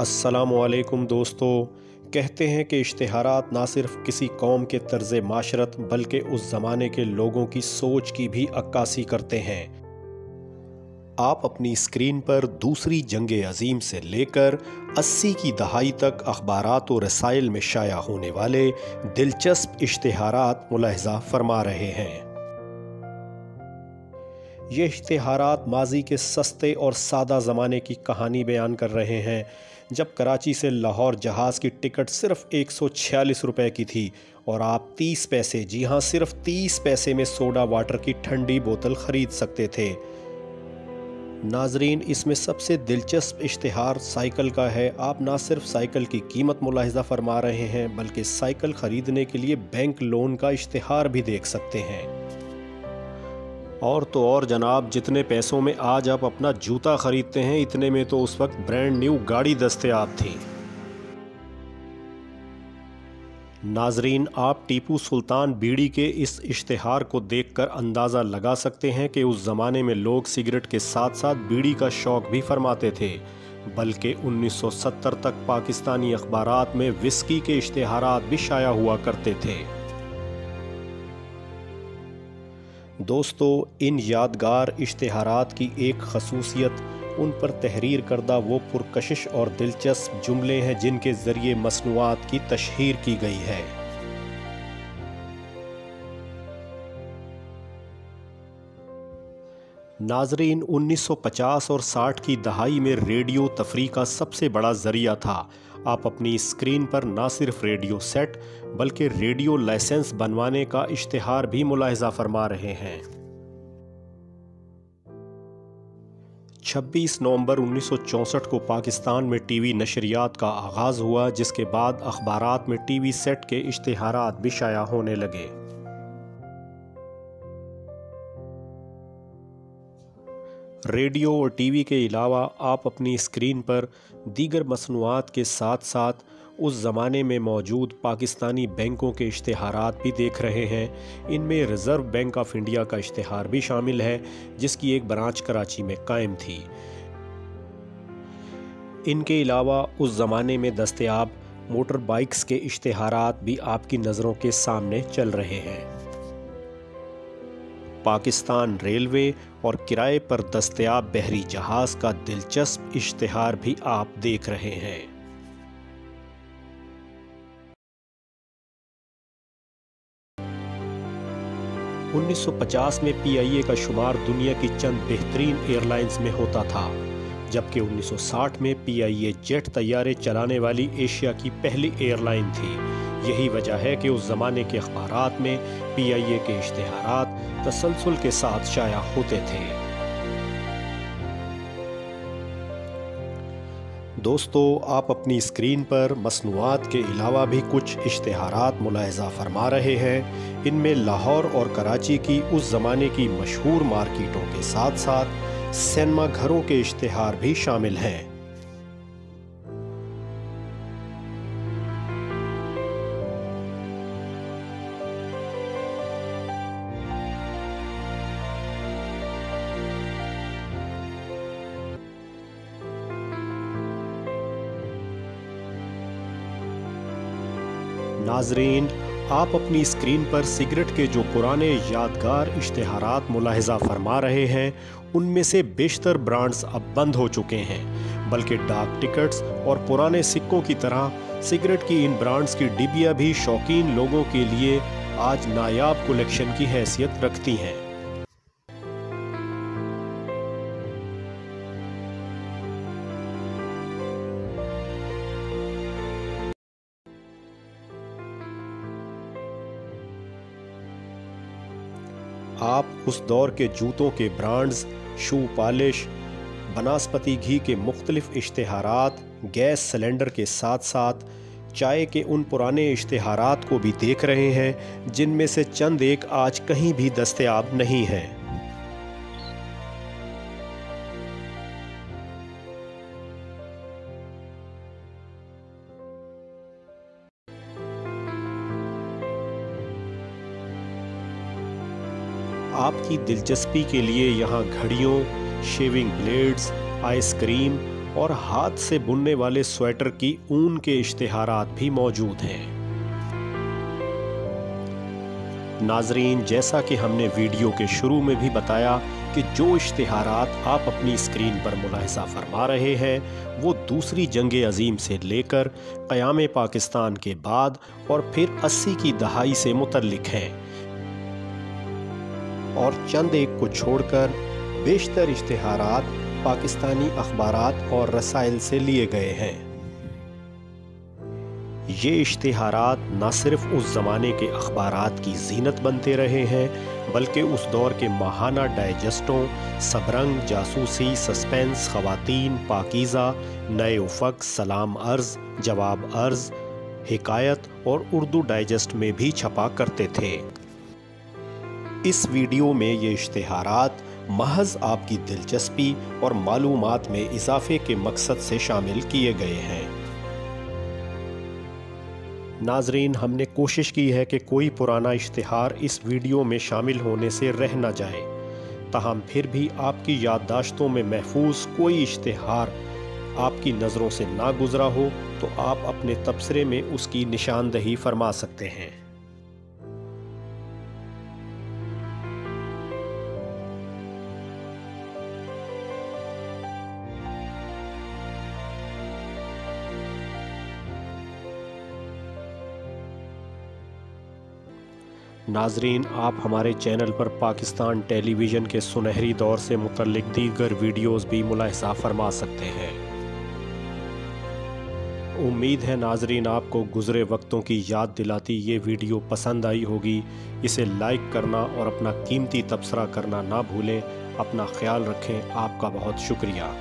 अस्सलामुअलैकुम दोस्तों। कहते हैं कि इश्तिहारात ना सिर्फ किसी कौम के तर्ज़ माशरत बल्कि उस ज़माने के लोगों की सोच की भी अक्कासी करते हैं। आप अपनी स्क्रीन पर दूसरी जंग अज़ीम से लेकर 80 की दहाई तक अखबारात और रसाइल में शाया होने वाले दिलचस्प इश्तिहारात मुलाहिज़ा फरमा रहे हैं। ये इश्तिहारात माजी के सस्ते और सादा ज़माने की कहानी बयान कर रहे हैं, जब कराची से लाहौर जहाज़ की टिकट सिर्फ 146 रुपए की थी और आप 30 पैसे, जी हाँ सिर्फ 30 पैसे में सोडा वाटर की ठंडी बोतल ख़रीद सकते थे। नाजरीन, इसमें सबसे दिलचस्प इश्तिहार साइकिल का है। आप ना सिर्फ साइकिल की कीमत मुलाहिज़ा फरमा रहे हैं बल्कि साइकिल ख़रीदने के लिए बैंक लोन का इश्तिहार भी देख सकते हैं। और तो और जनाब, जितने पैसों में आज आप अपना जूता ख़रीदते हैं इतने में तो उस वक्त ब्रांड न्यू गाड़ी दस्तयाब थी। नाजरीन, आप टीपू सुल्तान बीड़ी के इस इश्तिहार को देखकर अंदाज़ा लगा सकते हैं कि उस ज़माने में लोग सिगरेट के साथ साथ बीड़ी का शौक़ भी फरमाते थे। बल्कि 1970 तक पाकिस्तानी अखबारात में विस्की के इश्तिहारात भी शाया हुआ करते थे। दोस्तों, इन यादगार इश्तिहारात की एक खसूसियत उन पर तहरीर करदा वो पुरकशिश और दिलचस्प जुमले हैं जिनके ज़रिए मसनूआत की तशहीर की गई है। नाजरीन, 1950 और 60 की दहाई में रेडियो तफरीह का सबसे बड़ा ज़रिया था। आप अपनी स्क्रीन पर ना सिर्फ रेडियो सेट बल्कि रेडियो लाइसेंस बनवाने का इश्तिहार भी मुलाहिज़ा फरमा रहे हैं। 26 नवंबर 1964 को पाकिस्तान में टीवी नशरियात का आगाज़ हुआ, जिसके बाद अखबारात में टीवी सेट के इश्तिहारात भी शाया होने लगे। रेडियो और टीवी के अलावा आप अपनी स्क्रीन पर दीगर मसनूआत के साथ साथ उस ज़माने में मौजूद पाकिस्तानी बैंकों के इश्तिहारात भी देख रहे हैं। इनमें रिज़र्व बैंक ऑफ इंडिया का इश्तिहार भी शामिल है, जिसकी एक ब्रांच कराची में कायम थी। इनके अलावा उस ज़माने में दस्तयाब मोटर बाइक्स के इश्तिहारात भी आपकी नज़रों के सामने चल रहे हैं। पाकिस्तान रेलवे और किराए पर दस्तयाब बहरी जहाज़ का दिलचस्प इश्तिहार भी आप देख रहे हैं। उन्नीस 1950 में PIA का शुमार दुनिया की चंद बेहतरीन एयरलाइंस में होता था, जबकि 1960 में PIA जेट तैयारे चलाने वाली एशिया की पहली एयरलाइन थी। यही वजह है कि उस ज़माने के अखबारात में PIA के इश्तिहारात तसलसल के साथ शाया होते थे। दोस्तों, आप अपनी स्क्रीन पर मसनूआत के अलावा भी कुछ इश्तिहारात मुलाहिज़ा फरमा रहे हैं। इनमें लाहौर और कराची की उस ज़माने की मशहूर मार्केटों के साथ साथ सिनेमा घरों के इश्तिहार भी शामिल हैं। नाजरीन, आप अपनी स्क्रीन पर सिगरेट के जो पुराने यादगार इश्तिहारात मुलाहिज़ा फरमा रहे हैं, उनमें से बेशतर ब्रांड्स अब बंद हो चुके हैं, बल्कि डाक टिकट्स और पुराने सिक्कों की तरह सिगरेट की इन ब्रांड्स की डिबिया भी शौकीन लोगों के लिए आज नायाब कलेक्शन की हैसियत रखती हैं। आप उस दौर के जूतों के ब्रांड्स, शू पॉलिश, बनास्पति घी के मुख्तलिफ इश्तिहारात, गैस सिलेंडर के साथ साथ चाय के उन पुराने इश्तिहारात को भी देख रहे हैं, जिनमें से चंद एक आज कहीं भी दस्तयाब नहीं हैं। आपकी दिलचस्पी के लिए यहाँ घड़ियों, शेविंग ब्लेड्स, आइसक्रीम और हाथ से बुनने वाले स्वेटर की ऊन के इश्तिहारात भी मौजूद हैं। नाजरीन, जैसा कि हमने वीडियो के शुरू में भी बताया कि जो इश्तिहारात आप अपनी स्क्रीन पर मुलाहिजा फरमा रहे हैं वो दूसरी जंग अजीम से लेकर क़याम पाकिस्तान के बाद और फिर 80 की दहाई से मुतल्लिक हैं और चंद एक को छोड़कर बेशतर इश्तिहारात पाकिस्तानी अखबारात और रसाइल से लिए गए हैं। ये इश्तिहारात न सिर्फ उस ज़माने के अखबारात की जीनत बनते रहे हैं बल्कि उस दौर के माहाना डाइजेस्टों, सबरंग, जासूसी, सस्पेंस, ख़वातीन, पाकीज़ा, नए उफ़क़, सलाम अर्ज़, जवाब अर्ज़, हिकायत और उर्दू डाइजेस्ट में भी छपा करते थे। इस वीडियो में ये इश्तिहारात महज आपकी दिलचस्पी और मालूमात में इजाफे के मकसद से शामिल किए गए हैं। नाजरीन, हमने कोशिश की है कि कोई पुराना इश्तिहार इस वीडियो में शामिल होने से रह न जाए, ताहम फिर भी आपकी याददाश्तों में महफूज कोई इश्तिहार आपकी नज़रों से ना गुज़रा हो तो आप अपने तबसरे में उसकी निशानदही फरमा सकते हैं। नाजरीन, आप हमारे चैनल पर पाकिस्तान टेलीविज़न के सुनहरी दौर से मुतल्लिक दीगर वीडियोज़ भी मुलाहिजा फरमा सकते हैं। उम्मीद है नाजरीन आपको गुज़रे वक्तों की याद दिलाती ये वीडियो पसंद आई होगी। इसे लाइक करना और अपना कीमती तबसरा करना ना भूलें। अपना ख्याल रखें। आपका बहुत शुक्रिया।